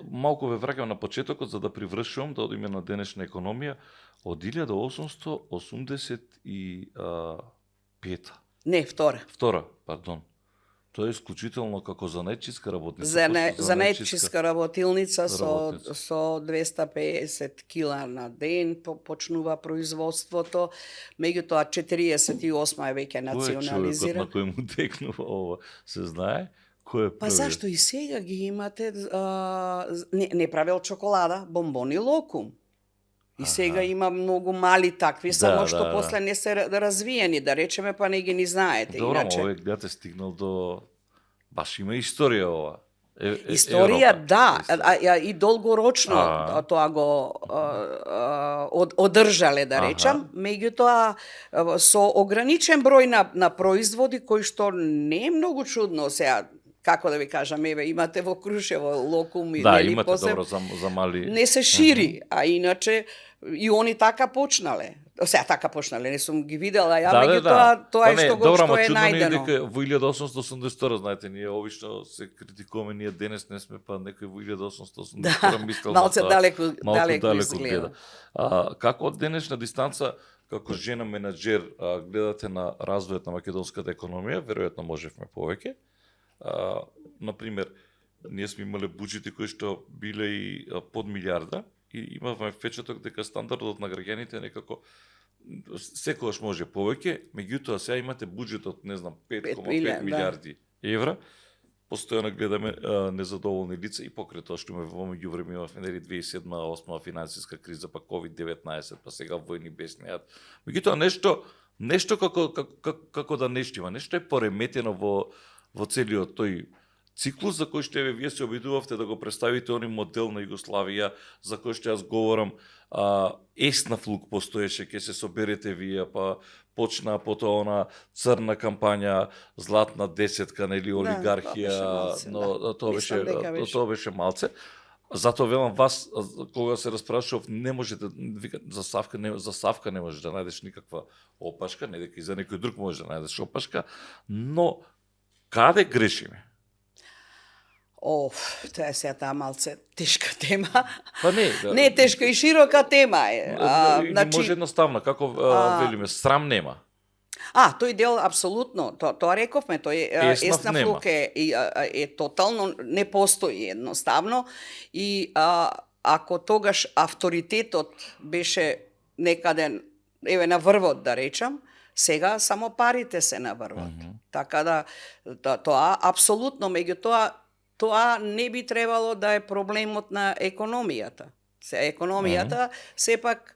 малку ве враќам на почетокот за да привршувам, да одиме на денешна економија. Од 1885. Не, втора. Пардон. Тоа е исклучително како занаетчиска работница. Занаетчиска работилница со 250 кила на ден почнува производството. Меѓутоа 48 е веќе национализира. Кој е човекот на кој му текнува ова, се знае? Кој е првиот? Па зашто и сега ги имате не правел чоколада, бомбони локум. И сега има многу мали такви, само што да. после не се развиени, да речеме, па не ги ни знаете. Добро, ама Иначе, овој гледате стигнал до... Баш има историја ова. историја, Европа, да, историја. и долгорочно тоа го одржале, да речам, меѓутоа со ограничен број на производи кои што не е многу чудно сега, како да ви кажам, еве имате во Крушево локум и Да, нели имате после добро за мали... не се шири, а иначе и они така почнале. Сега така почнале, не сум ги видела, ја меѓутоа тоа е што го добро, што ама е чудно ми е најдено. дека во 1882, знаете, ние обично се критикуваме, ние денес не сме, па некој во 1882 мислел на малце тоа, далеко изгледа. Како од денешна дистанца, како жена менаџер, гледате на развојот на македонската економија, веројатно можевме повеќе. Например, ние сме имале буџети кои што биле и под милиарда и имавме впечаток дека стандардот на граѓаните некако секогаш може повеќе, меѓутоа сега имате буџет од, не знам, 5,5 милиарди евра, постојано гледаме незадоволни лица и покрај тоа што имаме во меѓувреме имавме нели 2007-2008 финансиска криза, па COVID-19, па сега војни беснијат. Меѓутоа нешто како да нештива, нешто е пореметено во целиот тој циклус за кој што вие се обидувавте да го представите оној модел на Југославија за кој што јас говорам, Еснафлук постоеше, ќе се соберете вие, па почна потоа она црна кампања, златна десетка, нели олигархија, но тоа беше малце. Затоа велам вас, кога се распрашував, не можете за Савка не можеш да најдеш никаква опашка, не дека и за некој друг можеш да најдеш опашка, но каде грешиме? Тоа е сега таа малце тешка тема. Па не, не е тешка и широка тема е. Значи, може едноставно, како велиме, срам нема. Тој дел апсолутно, тоа рековме, тој Еснафлук е тотално не постои едноставно и ако тогаш авторитетот беше некаде еве на врвот да речам, сега само парите се на врвот. Така да тоа апсолутно, меѓутоа тоа не би требало да е проблемот на економијата. Економијата сепак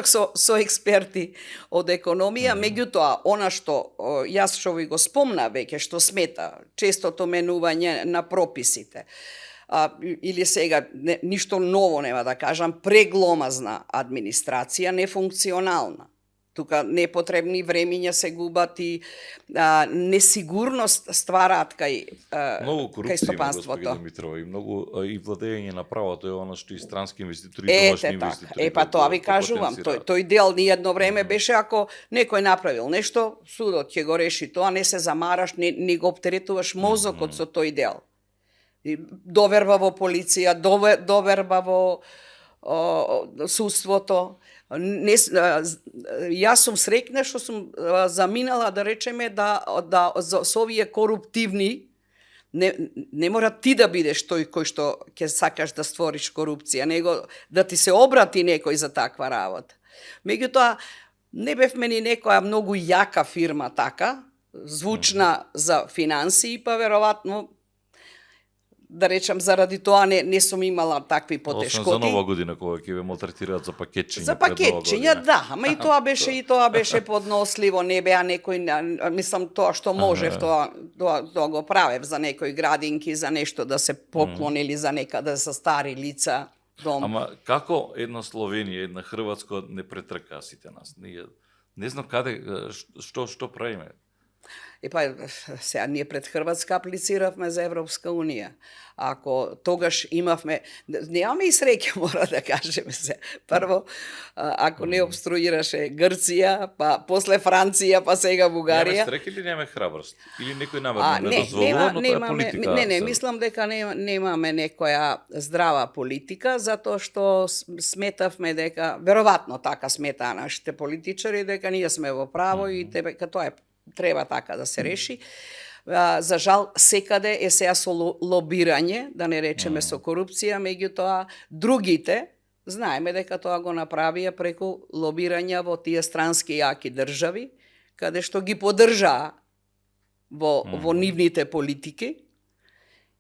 со експерти од економија, меѓутоа она што јас што ви го спомна веќе, што смета честото менување на прописите. Или сега ништо ново нема да кажам, прегломазна администрација, нефункционална. Тука непотребни времиња се губат и несигурност ствараат кај стопанството. Многу Димитрова, и многу и владење на правото е она што и странски инвеститори, домашни инвеститори. Па тоа ви кажувам, тој дел ни едно време беше ако некој направил нешто, судот ќе го реши тоа, не се замараш, не го оптеретуваш мозокот со тој дел. Доверба во полиција, доверба во судството. Јас сум среќна што сум заминала, да речеме, со овие коруптивни, не мора ти да бидеш тој кој што ќе сакаш да створиш корупција, него да ти се обрати некој за таква работа. Меѓутоа, не бевме ни некоја многу јака фирма така, звучна за финансии, па веројатно да речам, заради тоа не сум имала такви потешкоти. Освен за Нова година, кога ќе ве малтретираат за пакетчиња. За пакетчиња, да, ама и тоа беше подносливо, не беа некој, мислам, тоа што можев, тоа го правев за некои градинки, за нешто да се поклонили за некаде за стари лица, дом. Ама како една Словенија, една Хрватска не претрка сите нас? Не знам каде, што правиме? Сега ние пред Хрватска аплициравме за Европска Унија. Ако тогаш имавме, немаме и среќа, мора да кажеме се. Прво, ако не обструираше Грција, па после Франција, па сега Бугарија. Немаме среќа или немаме храброст? Или некој намерно не дозволува, но тоа е политика? Не, мислам дека немаме некоја здрава политика, затоа што сметавме дека, веројатно така сметаа нашите политичари, дека ние сме во право и дека тоа треба така да се реши. За жал, секаде е сега со лобирање, да не речеме со корупција, меѓутоа другите, знаеме дека тоа го направија преку лобирање во тие странски јаки држави, каде што ги поддржаа во нивните политики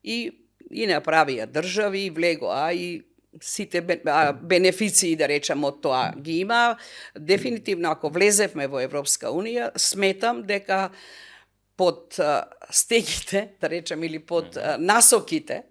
и направија држави, и влегоа и сите бенефиции, да речам, од тоа ги има. Дефинитивно, ако влезевме во Европска Унија, сметам дека под стегите, да речем, или под насоките,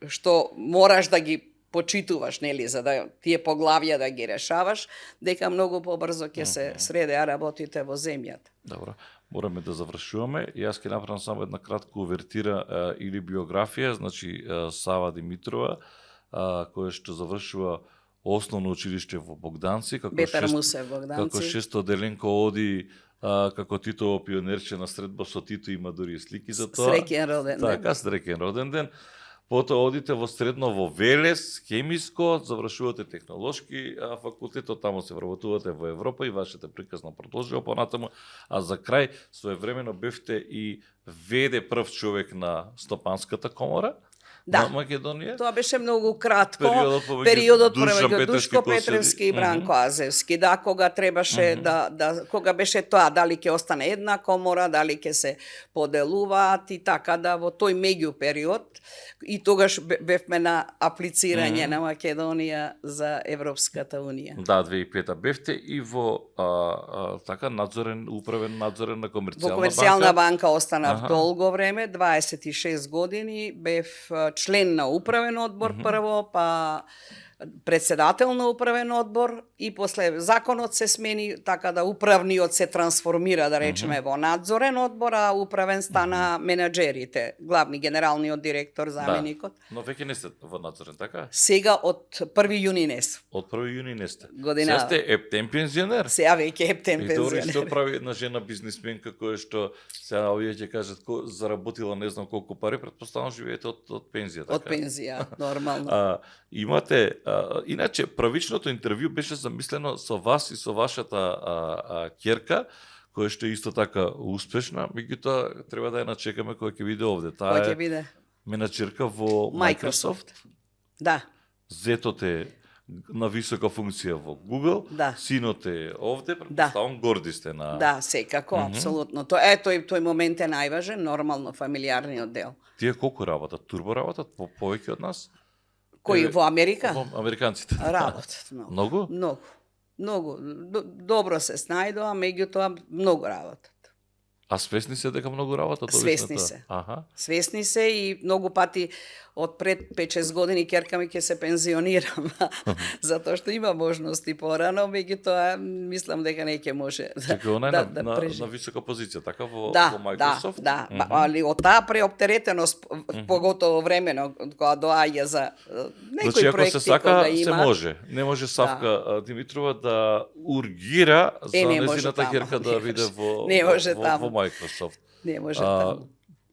што мораш да ги почитуваш, нели, за да тие поглавја да ги решаваш, дека многу побрзо ќе се средеа работите во земјата. Добро, мораме да завршуваме. Јас ќе направам само една кратка увертира или биографија, значи Сава Димитрова, која што завршува основно училиште во Богданци, Петар Мусев Богданци. Како шестоделенко оди како Титово пионерче на средба со Тито, има дури и слики за тоа. Среќен роден ден. Така, среќен роден ден. Потоа одите во средно во Велес, хемиско, завршувате технолошки факултет, таму се вработувате во Европа и вашата приказна продолжува понатаму, а за крај своевремено бевте и веде прв човек на Стопанската комора на Македонија. Тоа беше многу кратко. Периодот помеѓу Душко Петревски и Бранко Азевски. Да, кога требаше кога беше тоа, дали ќе остане една комора, дали ќе се поделуваат и така, да, во тој меѓу период и тогаш бевме на аплицирање на Македонија за Европската Унија. Да, 2005 бевте и во така управен надзорен на комерцијална банка. Во комерцијална банка останав долго време, 26 години, бев член на управен одбор прво, па председател на управен одбор и после законот се смени, така да управниот се трансформира, да речеме, во надзорен одбор, а управен стана менаџерите, главни, генералниот директор, заменикот. Да. Но веќе не сте во надзорен, така? Сега од 1 јуни не сум. Од 1 јуни не сте. Година. Сега сте ептен пензионер. Сега веќе ептен И пензионер. што прави една жена бизнисменка која што сега овие ќе кажат заработила не знам колку пари, претпоставам живеете од пензија, така? Од пензија, нормално. Имате иначе првичното интервју беше замислено со вас и со вашата ќерка, која што е исто така успешна, меѓутоа треба да ја начекаме кога ќе биде овде. Таа Кој ќе биде? менаџерка во Microsoft. Да. Зетот е на висока функција во Google, Да. синот е овде, претпоставам горди сте на... Да, секако, апсолутно. Тој момент е најважен, нормално, фамилиарниот дел. Тие колку работат? Турбо работат повеќе од нас? Кој во Америка? Во американците. Работат многу. Многу? Многу. Многу. Добро се снајдоа, меѓутоа многу работат. А свесни се дека многу работат? Свесни се. Аха. Свесни се и многу пати од пред 5-6 години ќерка ми ќе се пензионирам, затоа што има можности порано, меѓутоа мислам дека не ќе може Чекај, она е на висока позиција, така во Microsoft? Да, али од таа преоптеретеност, поготово времено, кога доаѓа за некои проекти кога има. Се може. Не може Савка Димитрова да ургира за нејзината ќерка да биде во Microsoft. Не може таму.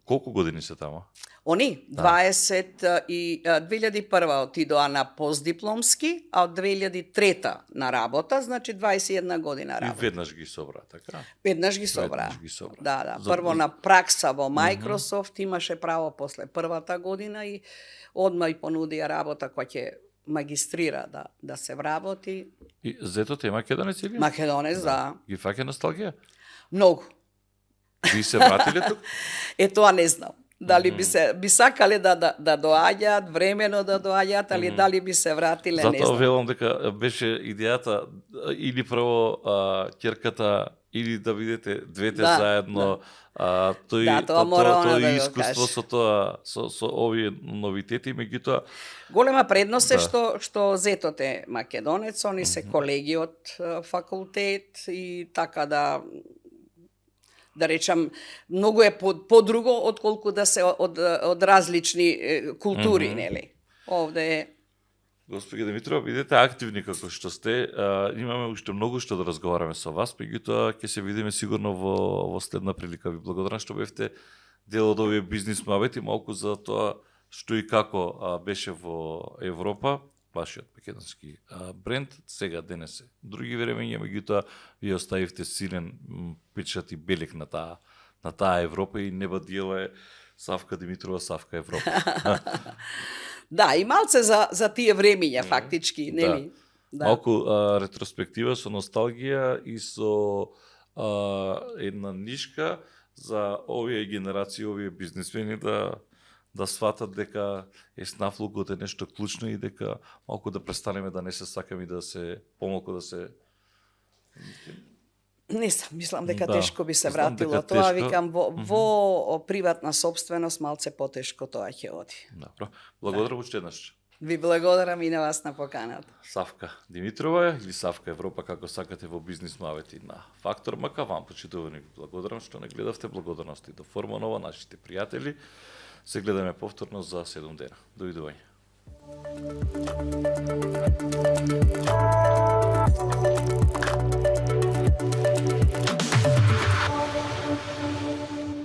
Колку години се таму? Они 2001 отидоа на постдипломски, а од 2003 на работа, значи 21 година работа. И веднаш ги собра, така? Веднаш ги собра. Да. Прво на пракса во Microsoft имаше право после првата година и одма и понудија работа која ќе магистрира да се вработи. И зетот е македонец или? Македонец, да. Ги фаќа носталгија? Многу. Ви се вратиле тук? Тоа не знам. Дали би сакале да доаѓаат, времено да доаѓаат, али дали би се вратиле, не знам. Затоа велам дека беше идејата или прво ќерката или да видите двете заедно. Тој искуство со тоа, со овие новитети, меѓутоа голема предност е што зетот е македонец, они се колеги од факултет и така да речам, многу е подруго отколку да се од различни култури, нели? Овде е. Господи Димитрова, бидете активни како што сте. Имаме уште многу што да разговараме со вас, меѓутоа ќе се видиме сигурно во следна прилика. Ви благодарам што бевте дел од овие бизнис муабети, малку за тоа што и како беше во Европа, вашиот македонски бренд, сега денес е други времења, меѓутоа вие оставивте силен печат и белег на таа Европа и неба диела е Савка Димитрова, Савка Европа. Да, и малце за тие времења фактички, нели? Да. Малку ретроспектива со носталгија и со една нишка за овие генерации, овие бизнисмени да да сватат дека еснафлукот е нешто клучно и дека малку да престанеме да не се сакаме и да се помалку да се Не знам, мислам дека Да, тешко би се мислам вратило дека тоа, тешко. викам во приватна собственост малце потешко тоа ќе оди. добро. Благодарам уште еднаш. Ви благодарам и на вас на поканата. Савка Димитрова или Савка Европа, како сакате во бизнис муавети на Фактор МК. Вам почитувани благодарам што не гледавте. Благодарности до Форманова, нашите пријатели. Се гледаме повторно за 7 дена. Довидување.